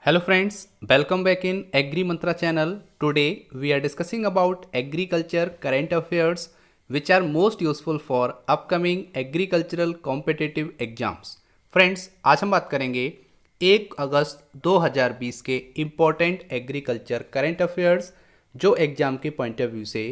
Hello friends, welcome back in Agri Mantra channel. Today we are discussing about agriculture current affairs which are most useful for upcoming agricultural competitive exams. Friends, आज हम बात करेंगे 1 अगस्त 2020 के important agriculture current affairs जो exam के point of view से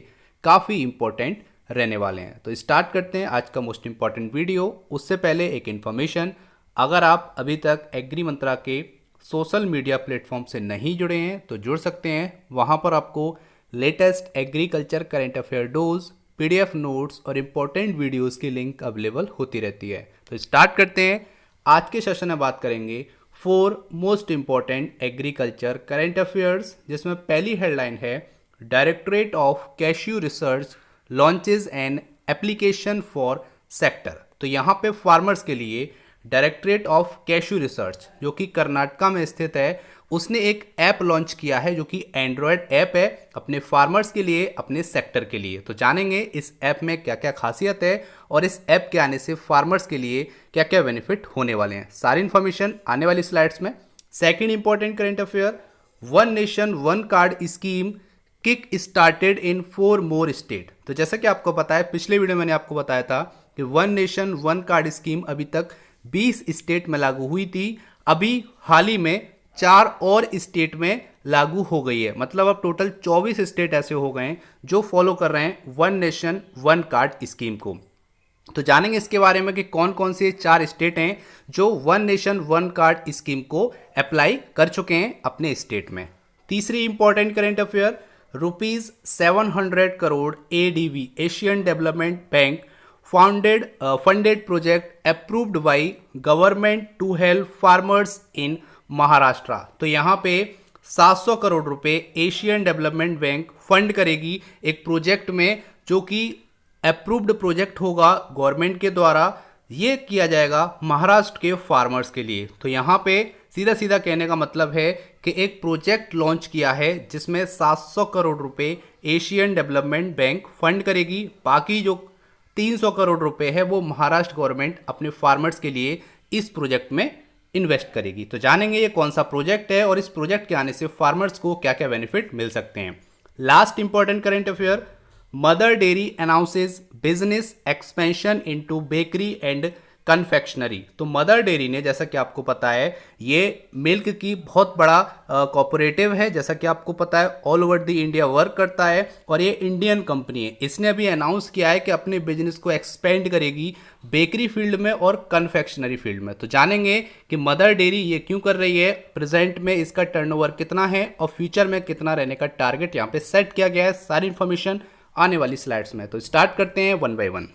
काफ़ी important रहने वाले हैं। तो स्टार्ट करते हैं आज का मोस्ट इम्पॉर्टेंट वीडियो। उससे पहले एक इन्फॉर्मेशन, अगर आप अभी तक एग्री मंत्रा के सोशल मीडिया प्लेटफॉर्म से नहीं जुड़े हैं तो जुड़ सकते हैं। वहाँ पर आपको latest agriculture current affair dose, PDF notes और इम्पोर्टेंट वीडियोस की लिंक अवेलेबल होती रहती है। तो स्टार्ट करते हैं। आज के सेशन में बात करेंगे 4 most important agriculture current affairs, जिसमें पहली हेडलाइन है directorate of cashew research launches an application for sector. तो यहाँ पे फार्मर्स के लिए डायरेक्टरेट ऑफ कैश्यू रिसर्च जो कि कर्नाटका में स्थित है, उसने एक ऐप लॉन्च किया है जो कि एंड्रॉयड ऐप है अपने फार्मर्स के लिए, अपने सेक्टर के लिए। तो जानेंगे इस ऐप में क्या क्या खासियत है और इस ऐप के आने से फार्मर्स के लिए क्या क्या बेनिफिट होने वाले हैं। सारी इन्फॉर्मेशन आने वाली स्लाइड्स में। Second important current affair, one nation one card scheme kick started in 4 more state. तो जैसा कि आपको पता है, पिछले वीडियो मैंने आपको बताया था कि one nation one card scheme अभी तक 20 स्टेट में लागू हुई थी, अभी हाल ही में 4 और स्टेट में लागू हो गई है। मतलब अब टोटल 24 स्टेट ऐसे हो गए हैं जो फॉलो कर रहे हैं one nation one card scheme को। तो जानेंगे इसके बारे में कि कौन कौन से 4 स्टेट हैं जो one nation one card scheme को अप्लाई कर चुके हैं अपने स्टेट में। तीसरी important current affair, ₹700 crore ADB Asian development bank funded project approved by government to help farmers in Maharashtra. तो यहाँ पे 700 करोड़ रुपए एशियन डेवलपमेंट बैंक फंड करेगी एक प्रोजेक्ट में जो कि अप्रूव्ड प्रोजेक्ट होगा गवर्नमेंट के द्वारा। ये किया जाएगा महाराष्ट्र के फार्मर्स के लिए। तो यहाँ पे सीधा सीधा कहने का मतलब है कि एक प्रोजेक्ट लॉन्च किया है जिसमें 700 करोड़ रुपए एशियन डेवलपमेंट बैंक फंड करेगी। बाकी जो 300 करोड़ रुपए है वो महाराष्ट्र गवर्नमेंट अपने फार्मर्स के लिए इस प्रोजेक्ट में इन्वेस्ट करेगी। तो जानेंगे ये कौन सा प्रोजेक्ट है और इस प्रोजेक्ट के आने से फार्मर्स को क्या क्या बेनिफिट मिल सकते हैं। Last important current affair, mother dairy announces business expansion into bakery and confectionery. तो मदर डेयरी ने, जैसा कि आपको पता है, ये मिल्क की बहुत बड़ा कॉर्पोरेटिव है, जैसा कि आपको पता है all over the India work करता है और ये इंडियन कंपनी है। इसने अभी अनाउंस किया है कि अपने बिजनेस को एक्सपेंड करेगी बेकरी फील्ड में और कन्फेक्शनरी फील्ड में। तो जानेंगे कि मदर डेयरी ये क्यों कर रही है, प्रेजेंट में इसका टर्नओवर कितना है और फ्यूचर में कितना रहने का टारगेट यहाँ पे सेट किया गया है। सारी इंफॉर्मेशन आने वाली स्लाइड्स में। तो स्टार्ट करते हैं वन बाय वन।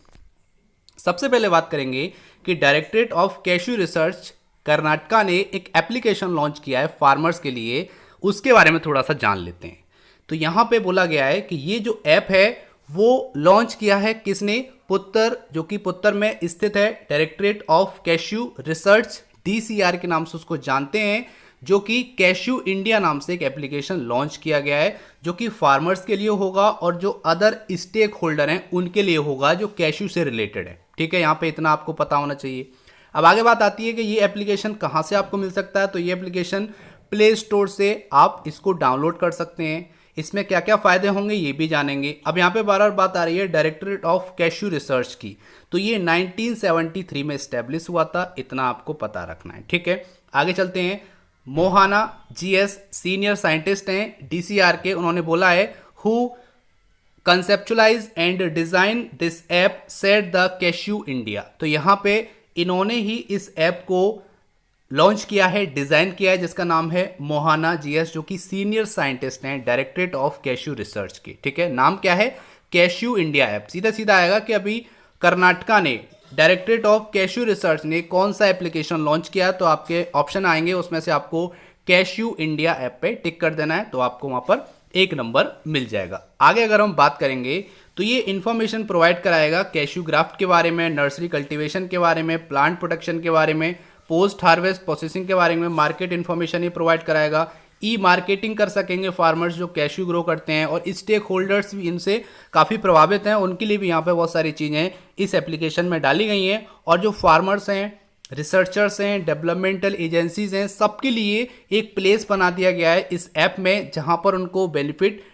सबसे पहले बात करेंगे कि directorate of cashew research Karnataka ने एक एप्लीकेशन लॉन्च किया है फार्मर्स के लिए, उसके बारे में थोड़ा सा जान लेते हैं। तो यहाँ पे बोला गया है कि ये जो ऐप है वो लॉन्च किया है किसने, पुत्तर, जो कि पुत्तर में स्थित है। Directorate of cashew research, DCR के नाम से उसको जानते हैं, जो कि कैश्यू इंडिया नाम से एक एप्लीकेशन लॉन्च किया गया है जो कि फार्मर्स के लिए होगा और जो अदर स्टेक होल्डर हैं उनके लिए होगा जो कैश्यू से रिलेटेड है। ठीक है, यहाँ पे इतना आपको पता होना चाहिए। अब आगे बात आती है कि ये एप्लीकेशन कहाँ से आपको मिल सकता है। तो ये एप्लीकेशन प्ले स्टोर से आप इसको डाउनलोड कर सकते हैं। इसमें क्या क्या फ़ायदे होंगे ये भी जानेंगे। अब यहाँ पे बार बार बात आ रही है डायरेक्टरेट ऑफ कैश्यू रिसर्च की। तो ये 1973 में इस्टेब्लिश हुआ था, इतना आपको पता रखना है। ठीक है, आगे चलते हैं। मोहाना GS सीनियर साइंटिस्ट हैं DCR के, उन्होंने बोला है who conceptualise and design this app set the cashew India. तो यहाँ पे इन्होंने ही इस ऐप को लॉन्च किया है, डिजाइन किया है, जिसका नाम है मोहाना GS, जो कि सीनियर साइंटिस्ट हैं डायरेक्टरेट ऑफ कैश्यू रिसर्च की। ठीक है, नाम क्या है, कैश्यू इंडिया ऐप। सीधा सीधा आएगा कि अभी कर्नाटका ने, डायरेक्टरेट ऑफ कैश्यू रिसर्च ने कौन सा एप्लीकेशन लॉन्च किया। तो आपके ऑप्शन आएंगे, उसमें से आपको कैश्यू इंडिया ऐप पे टिक कर देना है, तो आपको वहां पर 1 नंबर मिल जाएगा। आगे अगर हम बात करेंगे तो ये इंफॉर्मेशन प्रोवाइड कराएगा कैश्यू ग्राफ्ट के बारे में, नर्सरी कल्टीवेशन के बारे में, प्लांट प्रोटेक्शन के बारे में, पोस्ट हार्वेस्ट प्रोसेसिंग के बारे में, मार्केट इन्फॉर्मेशन ये प्रोवाइड कराएगा। ई मार्केटिंग कर सकेंगे फार्मर्स जो कैश्यू ग्रो करते हैं और स्टेक होल्डर्स भी इनसे काफ़ी प्रभावित हैं, उनके लिए भी यहाँ पे बहुत सारी चीज़ें इस एप्लीकेशन में डाली गई हैं। और जो फार्मर्स हैं रिसर्चर्स हैं, डेवलपमेंटल एजेंसीज हैं, सबके लिए एक प्लेस बना दिया गया है इस ऐप में, जहां पर उनको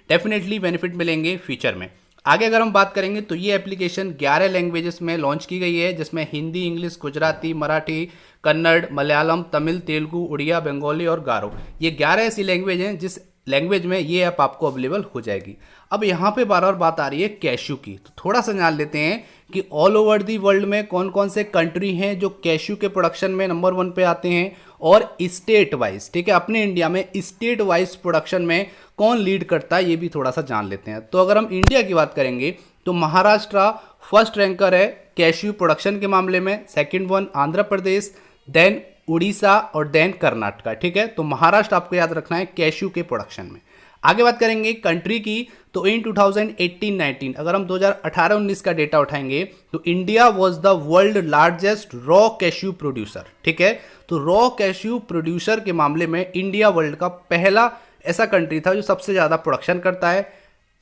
डेफिनेटली बेनिफिट मिलेंगे फ्यूचर में। आगे अगर हम बात करेंगे तो ये एप्लीकेशन 11 लैंग्वेजेस में लॉन्च की गई है, जिसमें हिंदी, इंग्लिश, गुजराती, मराठी, कन्नड़, मलयालम, तमिल, तेलुगु, उड़िया, बंगाली और गारो। ये 11 ऐसी लैंग्वेज हैं जिस लैंग्वेज में ये ऐप आपको अवेलेबल हो जाएगी। अब यहाँ पे बार बार बात आ रही है कैशू की, तो थोड़ा सा जान लेते हैं कि ऑल ओवर दी वर्ल्ड में कौन कौन से कंट्री हैं जो कैशू के प्रोडक्शन में नंबर 1 पे आते हैं, और स्टेट वाइज, ठीक है, अपने इंडिया में स्टेट वाइज प्रोडक्शन में कौन लीड करता है, ये भी थोड़ा सा जान लेते हैं। तो अगर हम इंडिया की बात करेंगे तो महाराष्ट्र फर्स्ट रैंकर है कैशू प्रोडक्शन के मामले में, second one Andhra Pradesh, then Orissa और देन कर्नाटका, ठीक है। तो महाराष्ट्र आपको याद रखना है कैशू के प्रोडक्शन में। आगे बात करेंगे कंट्री की, तो इन 2018-19 अगर हम 2018-19 का डेटा उठाएंगे तो India was the world largest raw cashew producer, ठीक है। तो रॉ कैशू प्रोड्यूसर के मामले में इंडिया वर्ल्ड का पहला ऐसा कंट्री था जो सबसे ज़्यादा प्रोडक्शन करता है।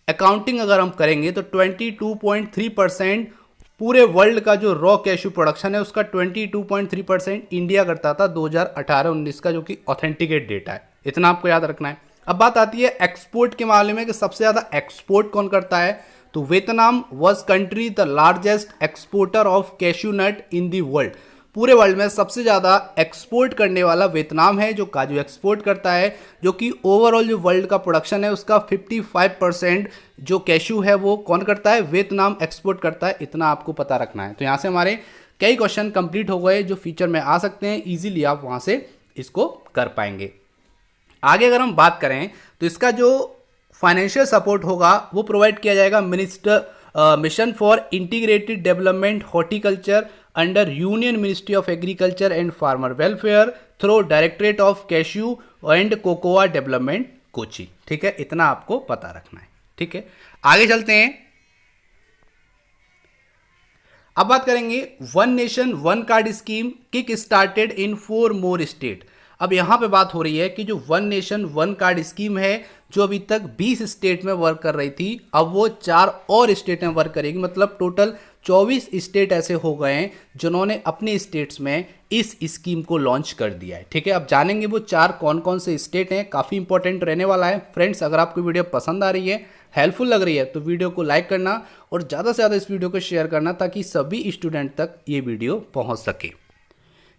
अकाउंटिंग अगर हम करेंगे तो 22.3% पूरे वर्ल्ड का जो रॉ कैशू प्रोडक्शन है उसका 22.3% इंडिया करता था 2018-19 का, जो कि ऑथेंटिकेट डेटा है, इतना आपको याद रखना है। अब बात आती है एक्सपोर्ट के मामले में कि सबसे ज़्यादा एक्सपोर्ट कौन करता है, तो Vietnam was country the largest exporter of cashew nut in the world. पूरे वर्ल्ड में सबसे ज़्यादा एक्सपोर्ट करने वाला वियतनाम है जो काजू एक्सपोर्ट करता है, जो कि ओवरऑल जो वर्ल्ड का प्रोडक्शन है उसका 55% जो कैशू है वो कौन करता है, वियतनाम एक्सपोर्ट करता है, इतना आपको पता रखना है। तो यहाँ से हमारे कई क्वेश्चन कंप्लीट हो गए जो फ्यूचर में आ सकते हैं, ईजिली आप वहाँ से इसको कर पाएंगे। आगे अगर हम बात करें तो इसका जो फाइनेंशियल सपोर्ट होगा वो प्रोवाइड किया जाएगा mission for integrated development horticulture under union ministry of agriculture and farmer welfare through directorate of cashew and cocoa development Kochi, ठीक है, इतना आपको पता रखना है, ठीक है। आगे चलते हैं, अब बात करेंगे one nation one card scheme kick started in 4 more state. अब यहां पे बात हो रही है कि जो one nation one card scheme है जो अभी तक 20 स्टेट में वर्क कर रही थी, अब वो 4 और स्टेट में वर्क करेगी, मतलब टोटल 24 स्टेट ऐसे हो गए हैं जिन्होंने अपने स्टेट्स में इस स्कीम को लॉन्च कर दिया है, ठीक है। अब जानेंगे वो 4 कौन कौन से स्टेट हैं, काफ़ी इंपॉर्टेंट रहने वाला है। फ्रेंड्स, अगर आपको वीडियो पसंद आ रही है, हेल्पफुल लग रही है, तो वीडियो को लाइक करना और ज़्यादा से ज़्यादा इस वीडियो को शेयर करना ताकि सभी स्टूडेंट तक ये वीडियो पहुँच सके।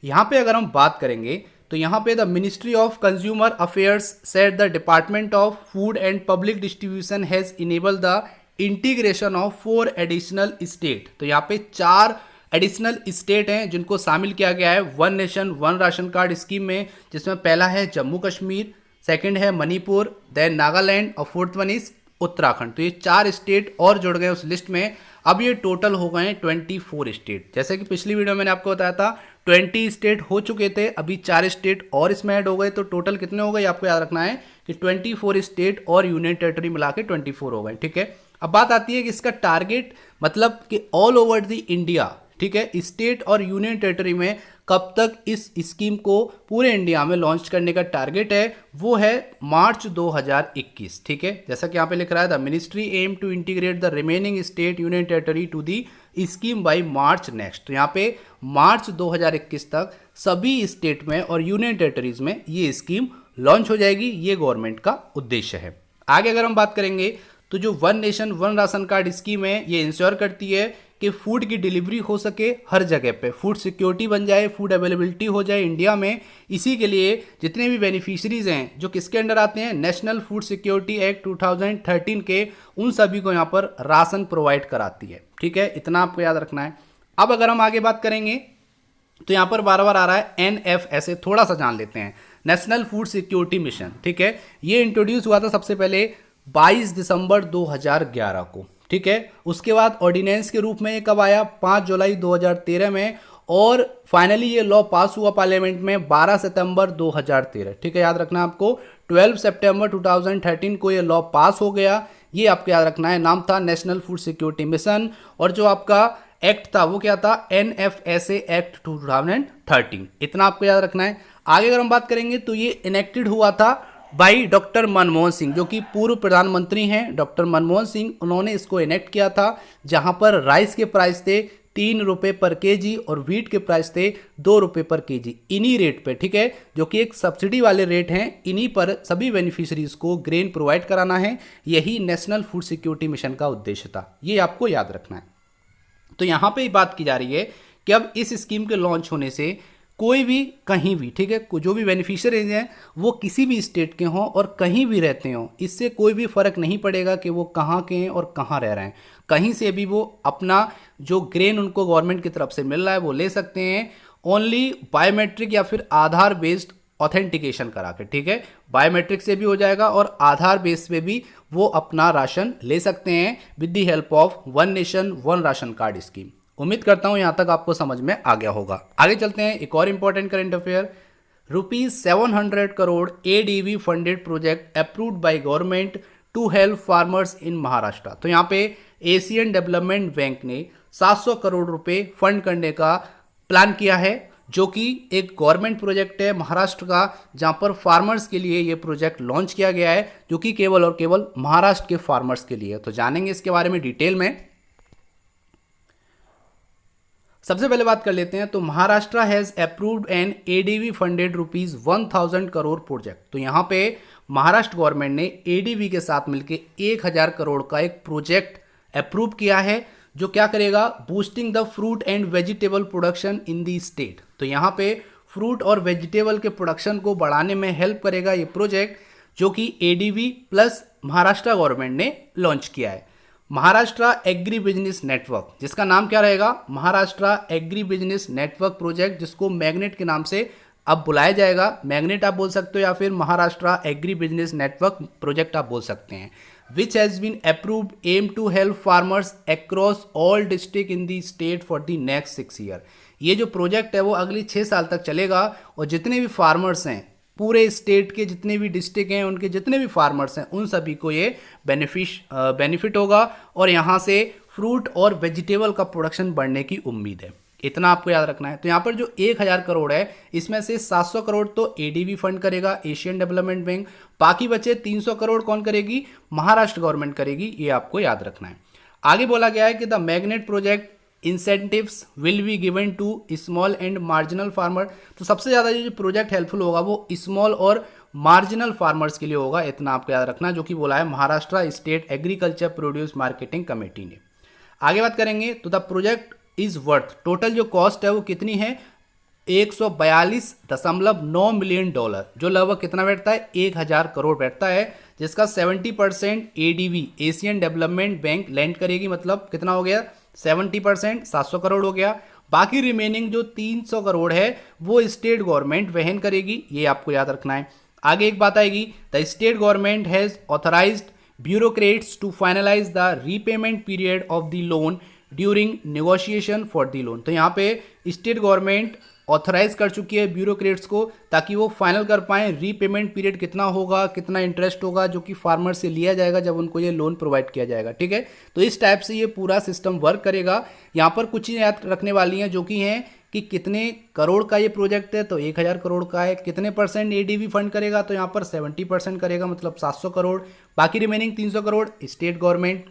यहाँ पे अगर हम बात करेंगे तो यहाँ पे the ministry of consumer affairs said the department of food and public distribution has enable the integration of 4 additional state. तो यहाँ पे 4 एडिशनल स्टेट हैं जिनको शामिल किया गया है one nation one ration card scheme में, जिसमें पहला है जम्मू कश्मीर, सेकंड है मणिपुर, देन नागालैंड और फोर्थ वन इज उत्तराखंड। तो ये 4 स्टेट और जुड़ गए उस लिस्ट में। अब ये टोटल हो गए 24 स्टेट। जैसे कि पिछली वीडियो मैंने आपको बताया था 20 स्टेट हो चुके थे, अभी 4 स्टेट और इसमें ऐड हो गए, तो टोटल कितने हो गए आपको याद रखना है कि 24 स्टेट और यूनियन टेरिटरी मिला के 24 हो गए, ठीक है। अब बात आती है कि इसका टारगेट मतलब कि ऑल ओवर द इंडिया, ठीक है, स्टेट और यूनियन टेरिटरी में कब तक इस स्कीम को पूरे इंडिया में लॉन्च करने का टारगेट है, वो है मार्च 2021, ठीक है। जैसा कि यहाँ पे लिख रहा है the ministry aim to integrate the remaining state union territory to the scheme by March next. तो यहाँ पे मार्च 2021 तक सभी स्टेट में और यूनियन टेरिटरीज में ये स्कीम लॉन्च हो जाएगी, ये गवर्नमेंट का उद्देश्य है। आगे अगर हम बात करेंगे तो जो one nation one ration card scheme है ये इंश्योर करती है कि फूड की डिलीवरी हो सके हर जगह पे, फूड सिक्योरिटी बन जाए, फूड अवेलेबिलिटी हो जाए इंडिया में। इसी के लिए जितने भी बेनिफिशरीज हैं जो किसके अंडर आते हैं, नेशनल फूड सिक्योरिटी एक्ट 2013 के, उन सभी को यहाँ पर राशन प्रोवाइड कराती है, ठीक है, इतना आपको याद रखना है। अब अगर हम आगे बात करेंगे तो यहाँ पर बार बार आ रहा है NFSA, थोड़ा सा जान लेते हैं, नेशनल फूड सिक्योरिटी मिशन, ठीक है। ये इंट्रोड्यूस हुआ था सबसे पहले 22 दिसंबर 2011 को, ठीक है। उसके बाद ऑर्डिनेंस के रूप में ये कब आया, 5 जुलाई 2013 में, और फाइनली ये लॉ पास हुआ पार्लियामेंट में 12 सितंबर 2013, ठीक है, याद रखना आपको। 12 सितंबर 2013 को ये लॉ पास हो गया, ये आपको याद रखना है, नाम था नेशनल फूड सिक्योरिटी मिशन, और जो आपका एक्ट था वो क्या था, NFSA एक्ट 2013, इतना आपको याद रखना है। आगे अगर हम बात करेंगे तो ये इनेक्टेड हुआ था बाई डॉक्टर मनमोहन सिंह, जो कि पूर्व प्रधानमंत्री हैं डॉक्टर मनमोहन सिंह, उन्होंने इसको इनेक्ट किया था, जहां पर राइस के प्राइस थे ₹3 पर केजी और व्हीट के प्राइस थे ₹2 पर केजी। इन्हीं रेट पे, ठीक है, जो कि एक सब्सिडी वाले रेट हैं, इन्हीं पर सभी बेनिफिशरीज को ग्रेन प्रोवाइड कराना है। यही नेशनल फूड सिक्योरिटी मिशन का उद्देश्य था, ये आपको याद रखना है। तो यहाँ पे बात की जा रही है कि अब इस स्कीम के लॉन्च होने से कोई भी कहीं भी, ठीक है, जो भी बेनिफिशियरीज हैं वो किसी भी स्टेट के हों और कहीं भी रहते हों, इससे कोई भी फ़र्क नहीं पड़ेगा कि वो कहाँ के हैं और कहाँ रह रहे हैं। कहीं से भी वो अपना जो ग्रेन उनको गवर्नमेंट की तरफ से मिल रहा है वो ले सकते हैं, ओनली बायोमेट्रिक या फिर आधार बेस्ड ऑथेंटिकेशन करा के, ठीक है, बायोमेट्रिक से भी हो जाएगा और आधार बेस पे भी वो अपना राशन ले सकते हैं with the help of one nation one ration card scheme. उम्मीद करता हूं यहां तक आपको समझ में आ गया होगा। आगे चलते हैं, एक और important current affair. ₹700 crore ADB funded project approved by government to help farmers in Maharashtra. तो यहाँ पे एशियन डेवलपमेंट बैंक ने 700 करोड़ रुपए फंड करने का प्लान किया है, जो कि एक गवर्नमेंट प्रोजेक्ट है महाराष्ट्र का, जहां पर फार्मर्स के लिए ये प्रोजेक्ट लॉन्च किया गया है, जो कि केवल और केवल महाराष्ट्र के फार्मर्स के लिए। तो जानेंगे इसके बारे में डिटेल में। सबसे पहले बात कर लेते हैं, तो Maharashtra has approved an ADB फंडेड ₹1000 करोड़ प्रोजेक्ट। तो यहाँ पे महाराष्ट्र गवर्नमेंट ने ADB के साथ मिलकर 1000 करोड़ का एक प्रोजेक्ट अप्रूव किया है, जो क्या करेगा, boosting the fruit and vegetable production in the state. तो यहाँ पे फ्रूट और वेजिटेबल के प्रोडक्शन को बढ़ाने में हेल्प करेगा ये प्रोजेक्ट, जो कि ADB प्लस महाराष्ट्र गवर्नमेंट ने लॉन्च किया है। महाराष्ट्र एग्री बिजनेस नेटवर्क, जिसका नाम क्या रहेगा, Maharashtra agri business network project, जिसको मैग्नेट के नाम से अब बुलाया जाएगा। मैग्नेट आप बोल सकते हो या फिर Maharashtra agri business network project आप बोल सकते हैं। Which has been approved aim to help farmers across all district in the state for the next 6 year. ये जो प्रोजेक्ट है वो अगली 6 साल तक चलेगा और जितने भी फार्मर्स हैं, पूरे स्टेट के जितने भी डिस्ट्रिक्ट हैं, उनके जितने भी फार्मर्स हैं, उन सभी को ये बेनिफिट होगा और यहाँ से फ्रूट और वेजिटेबल का प्रोडक्शन बढ़ने की उम्मीद है। इतना आपको याद रखना है। तो यहाँ पर जो 1000 करोड़ है, इसमें से 700 करोड़ तो ADB फंड करेगा, एशियन डेवलपमेंट बैंक। बाकी बचे 300 करोड़ कौन करेगी, महाराष्ट्र गवर्नमेंट करेगी, ये आपको याद रखना है। आगे बोला गया है कि the magnet project incentives will be given to small and marginal farmer. तो सबसे ज़्यादा जो प्रोजेक्ट हेल्पफुल होगा वो स्मॉल और मार्जिनल फार्मर्स के लिए होगा, इतना आपको याद रखना, जो कि बोला है Maharashtra state agriculture produce marketing committee ने। आगे बात करेंगे, तो the project is worth, total जो कॉस्ट है वो कितनी है, $142.9 मिलियन, जो लगभग कितना बैठता है, 1000 करोड़ बैठता है, जिसका 70% ADB Asian development bank land करेगी। मतलब कितना हो गया, 70%, 700 करोड़ हो गया। बाकी रिमेनिंग जो 300 करोड़ है वो स्टेट गवर्नमेंट वहन करेगी, ये आपको याद रखना है। आगे एक बात आएगी, the state government has authorised bureaucrats to finalise the repayment period of the loan during negotiation for the loan. तो यहाँ पे स्टेट गवर्नमेंट ऑथराइज कर चुकी है ब्यूरोक्रेट्स को, ताकि वो फाइनल कर पाएँ रीपेमेंट पीरियड कितना होगा, कितना इंटरेस्ट होगा, जो कि फार्मर से लिया जाएगा जब उनको ये लोन प्रोवाइड किया जाएगा। ठीक है, तो इस टाइप से ये पूरा सिस्टम वर्क करेगा। यहाँ पर कुछ चीज़ें याद रखने वाली हैं, जो कि हैं कि कितने करोड़ का ये प्रोजेक्ट है, तो 1000 करोड़ का है। कितने % ADB फंड करेगा, तो यहाँ पर 70% करेगा, मतलब 700 करोड़। बाकी रिमेनिंग 300 करोड़ स्टेट गवर्नमेंट।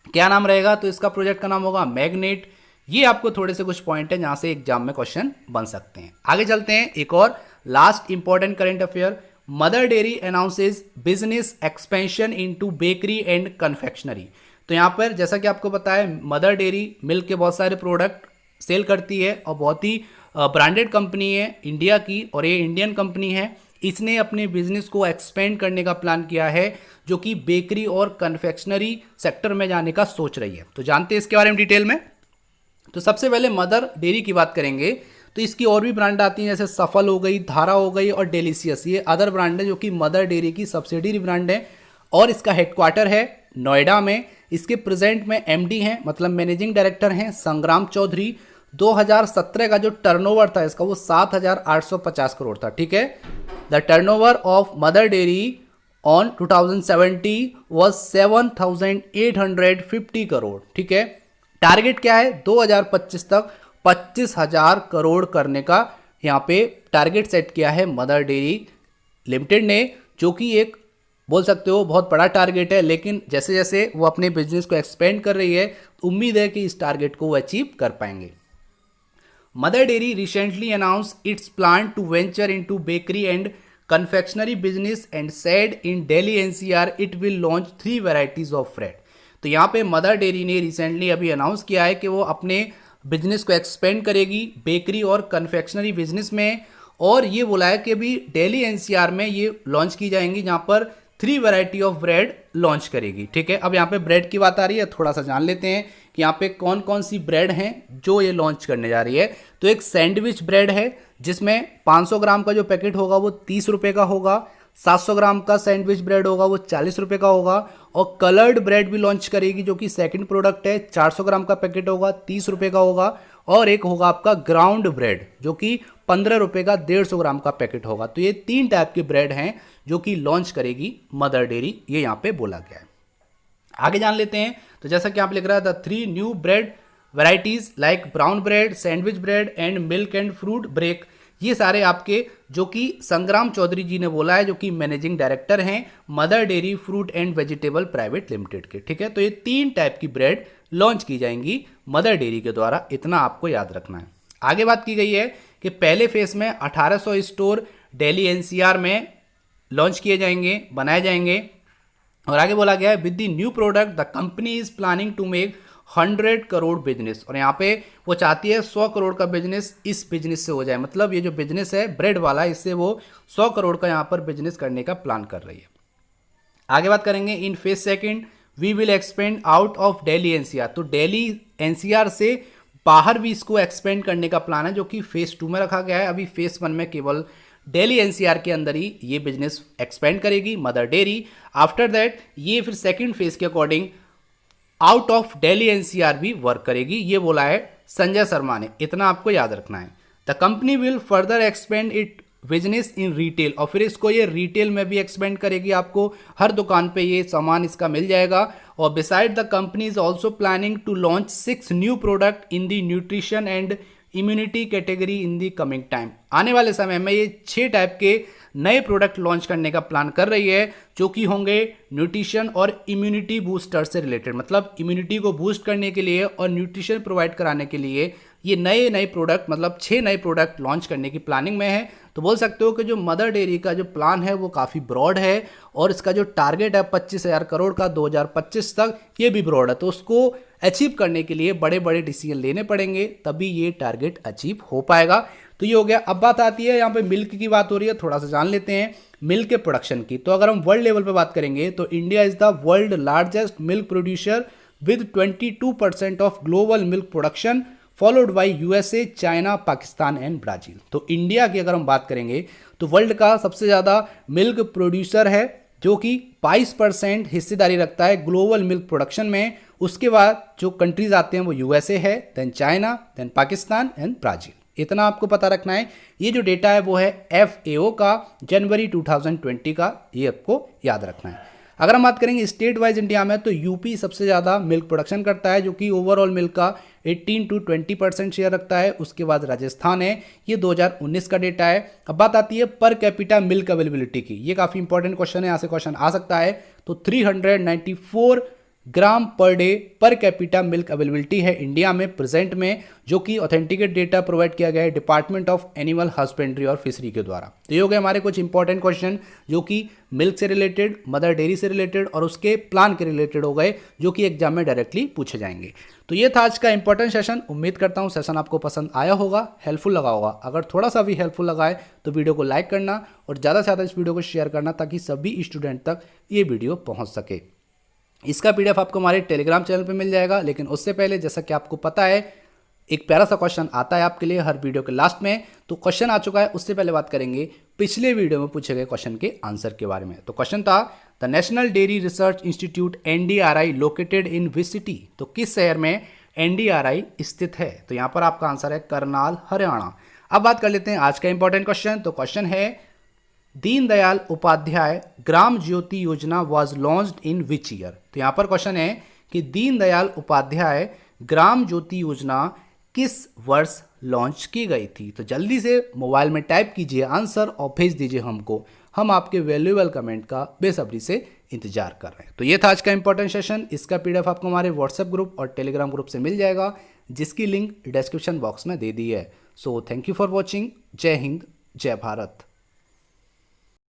क्या नाम रहेगा, तो इसका प्रोजेक्ट का नाम होगा मैग्नेट। ये आपको थोड़े से कुछ पॉइंट है जहां से एग्जाम में क्वेश्चन बन सकते हैं। आगे चलते हैं, एक और last important current affair. Mother dairy announces business expansion into bakery and confectionery. तो यहाँ पर जैसा कि आपको पता है, मदर डेयरी मिल्क के बहुत सारे प्रोडक्ट सेल करती है और बहुत ही ब्रांडेड कंपनी है इंडिया की, और ये इंडियन कंपनी है। इसने अपने बिजनेस को एक्सपेंड करने का प्लान किया है, जो कि बेकरी और कन्फेक्शनरी सेक्टर में जाने का सोच रही है। तो जानते हैं इसके बारे में डिटेल में। तो सबसे पहले मदर डेयरी की बात करेंगे, तो इसकी और भी ब्रांड आती हैं, जैसे सफल हो गई, धारा हो गई और डेलीशियस। ये अदर ब्रांड है जो कि मदर डेयरी की सब्सिडरी ब्रांड है, और इसका हेडक्वार्टर है नोएडा में। इसके प्रेजेंट में MD हैं, मतलब मैनेजिंग डायरेक्टर हैं, संग्राम चौधरी। 2017 का जो टर्नओवर था इसका, वो 7850 करोड़ था। ठीक है, the turnover of mother dairy on 2070 was 7850 crore. ठीक है, टारगेट क्या है, 2025 तक 25,000 करोड़ करने का यहाँ पे टारगेट सेट किया है मदर डेयरी लिमिटेड ने, जो कि एक बोल सकते हो बहुत बड़ा टारगेट है, लेकिन जैसे जैसे वो अपने बिजनेस को एक्सपेंड कर रही है, उम्मीद है कि इस टारगेट को वो अचीव कर पाएंगे। Mother Dairy recently announce its plan to venture into bakery and confectionery business and said in Delhi NCR it will launch 3 varieties of bread। तो यहाँ पे मदर डेयरी ने रिसेंटली अभी अनाउंस किया है कि वो अपने बिजनेस को एक्सपेंड करेगी बेकरी और कन्फेक्शनरी बिजनेस में, और ये बोला है कि अभी दिल्ली एनसीआर में ये लॉन्च की जाएंगी, जहाँ पर 3 वैरायटी ऑफ ब्रेड लॉन्च करेगी। ठीक है, अब यहाँ पे ब्रेड की बात आ रही है, थोड़ा सा जान लेते हैं कि यहाँ पे कौन कौन सी ब्रेड हैं जो ये लॉन्च करने जा रही है। तो एक सैंडविच ब्रेड है जिसमें 500 ग्राम का जो पैकेट होगा वो 30 रुपये का होगा, 700 ग्राम का सैंडविच ब्रेड होगा वो 40 रुपये का होगा, और कलर्ड ब्रेड भी लॉन्च करेगी जो कि सेकंड प्रोडक्ट है, 400 ग्राम का पैकेट होगा 30 रुपये का होगा, और एक होगा आपका ग्राउंड ब्रेड जो कि 15 रुपये का 150 ग्राम का पैकेट होगा। तो ये 3 टाइप के ब्रेड हैं जो कि लॉन्च करेगी मदर डेयरी, ये यहाँ पे बोला गया है। आगे जान लेते हैं, तो जैसा कि आप लिख रहा है the 3 new bread varieties like brown bread, sandwich bread and milk and fruit break, ये सारे आपके जो कि संग्राम चौधरी जी ने बोला है, जो कि मैनेजिंग डायरेक्टर हैं mother dairy fruit and vegetable private limited के। ठीक है, तो ये 3 टाइप की ब्रेड लॉन्च की जाएंगी मदर डेयरी के द्वारा, इतना आपको याद रखना है। आगे बात की गई है कि पहले फेज में 1800 स्टोर दिल्ली एनसीआर में लॉन्च किए जाएंगे, बनाए जाएंगे, और आगे बोला गया है with the new product the company is planning to make 100 crore business, और यहाँ पे वो चाहती है 100 करोड़ का बिजनेस इस बिजनेस से हो जाए, मतलब ये जो बिजनेस है ब्रेड वाला, इससे वो 100 करोड़ का यहाँ पर बिजनेस करने का प्लान कर रही है। आगे बात करेंगे in phase second we will expand out of Delhi NCR, तो दिल्ली एनसीआर से बाहर भी इसको एक्सपेंड करने का प्लान है, जो कि फेज 2 में रखा गया है। अभी फेज 1 में केवल दिल्ली एनसीआर के अंदर ही ये बिजनेस एक्सपेंड करेगी मदर डेयरी। आफ्टर दैट ये फिर सेकंड फेज के according out of Delhi NCR भी वर्क करेगी, ये बोला है संजय शर्मा ने, इतना आपको याद रखना है। The company will further expand it business in retail, और फिर इसको ये रिटेल में भी एक्सपेंड करेगी, आपको हर दुकान पे ये सामान इसका मिल जाएगा। और beside the company is also planning to launch 6 new product in the nutrition and immunity category in the coming time, आने वाले समय में ये 6 टाइप के नए प्रोडक्ट लॉन्च करने का प्लान कर रही है, जो कि होंगे न्यूट्रिशन और इम्यूनिटी बूस्टर से रिलेटेड, मतलब इम्यूनिटी को बूस्ट करने के लिए और न्यूट्रिशन प्रोवाइड कराने के लिए ये नए प्रोडक्ट, मतलब 6 नए प्रोडक्ट लॉन्च करने की प्लानिंग में है। तो बोल सकते हो कि जो मदर डेयरी का जो प्लान है वो काफ़ी ब्रॉड है, और इसका जो टारगेट है 25,000 करोड़ का 2025 तक, ये भी ब्रॉड है, तो उसको अचीव करने के लिए बड़े बड़े डिसीजन लेने पड़ेंगे, तभी ये टारगेट अचीव हो पाएगा। तो ये हो गया। अब बात आती है यहाँ पे मिल्क की बात हो रही है, थोड़ा सा जान लेते हैं मिल्क के प्रोडक्शन की। तो अगर हम वर्ल्ड लेवल पे बात करेंगे तो India is the world largest milk producer with 22% of global milk production, followed by USA, China, Pakistan and Brazil. तो इंडिया की अगर हम बात करेंगे तो वर्ल्ड का सबसे ज़्यादा मिल्क प्रोड्यूसर है, जो कि 22% हिस्सेदारी रखता है ग्लोबल मिल्क प्रोडक्शन में। उसके बाद जो कंट्रीज आते हैं वो यूएसए है, then China, then Pakistan and Brazil, इतना आपको पता रखना है। ये जो डेटा है वो है FAO का जनवरी 2020 का, ये आपको याद रखना है। अगर हम बात करेंगे स्टेट वाइज इंडिया में तो यूपी सबसे ज़्यादा मिल्क प्रोडक्शन करता है, जो कि ओवरऑल मिल्क का 18 to 20% शेयर रखता है। उसके बाद राजस्थान है, ये 2019 का डेटा है। अब बात आती है पर कैपिटा मिल्क अवेलेबिलिटी की, ये काफ़ी इंपॉर्टेंट क्वेश्चन है, यहाँ से क्वेश्चन आ सकता है। तो 394 ग्राम per day per capita milk availability है इंडिया में प्रेजेंट में, जो कि ऑथेंटिकेट डेटा प्रोवाइड किया गया है डिपार्टमेंट ऑफ एनिमल हस्बेंड्री और फिशरी के द्वारा। तो ये हो गए हमारे कुछ इंपॉर्टेंट क्वेश्चन जो कि मिल्क से रिलेटेड, मदर डेयरी से रिलेटेड और उसके प्लान के रिलेटेड हो गए, जो कि एग्जाम में डायरेक्टली पूछे जाएंगे। तो ये था आज का इंपॉर्टेंट सेशन। उम्मीद करता हूँ सेशन आपको पसंद आया होगा, हेल्पफुल लगा होगा। अगर थोड़ा सा भी हेल्पफुल लगा है तो वीडियो को लाइक करना और ज़्यादा से ज़्यादा इस वीडियो को शेयर करना, ताकि सभी स्टूडेंट तक ये वीडियो पहुँच सके। इसका PDF आपको हमारे टेलीग्राम चैनल पे मिल जाएगा, लेकिन उससे पहले जैसा कि आपको पता है एक प्यारा सा क्वेश्चन आता है आपके लिए हर वीडियो के लास्ट में। तो क्वेश्चन आ चुका है, उससे पहले बात करेंगे पिछले वीडियो में पूछे गए क्वेश्चन के आंसर के बारे में। तो क्वेश्चन था the national dairy research institute NDRI located in which city, तो किस शहर में NDRI स्थित है? तो यहाँ पर आपका आंसर है करनाल, हरियाणा। अब बात कर लेते हैं आज का इंपॉर्टेंट क्वेश्चन। तो क्वेश्चन है दीनदयाल उपाध्याय ग्राम ज्योति योजना was launched in which year? तो यहाँ पर क्वेश्चन है कि दीनदयाल उपाध्याय ग्राम ज्योति योजना किस वर्ष लॉन्च की गई थी? तो जल्दी से मोबाइल में टाइप कीजिए आंसर और भेज दीजिए हमको। हम आपके वैल्यूएबल कमेंट का बेसब्री से इंतजार कर रहे हैं। तो ये था आज का इंपॉर्टेंट सेशन। इसका पीडीएफ आपको हमारे व्हाट्सएप ग्रुप और टेलीग्राम ग्रुप से मिल जाएगा, जिसकी लिंक डिस्क्रिप्शन बॉक्स में दे दी है। So thank you for watching. जय हिंद, जय भारत।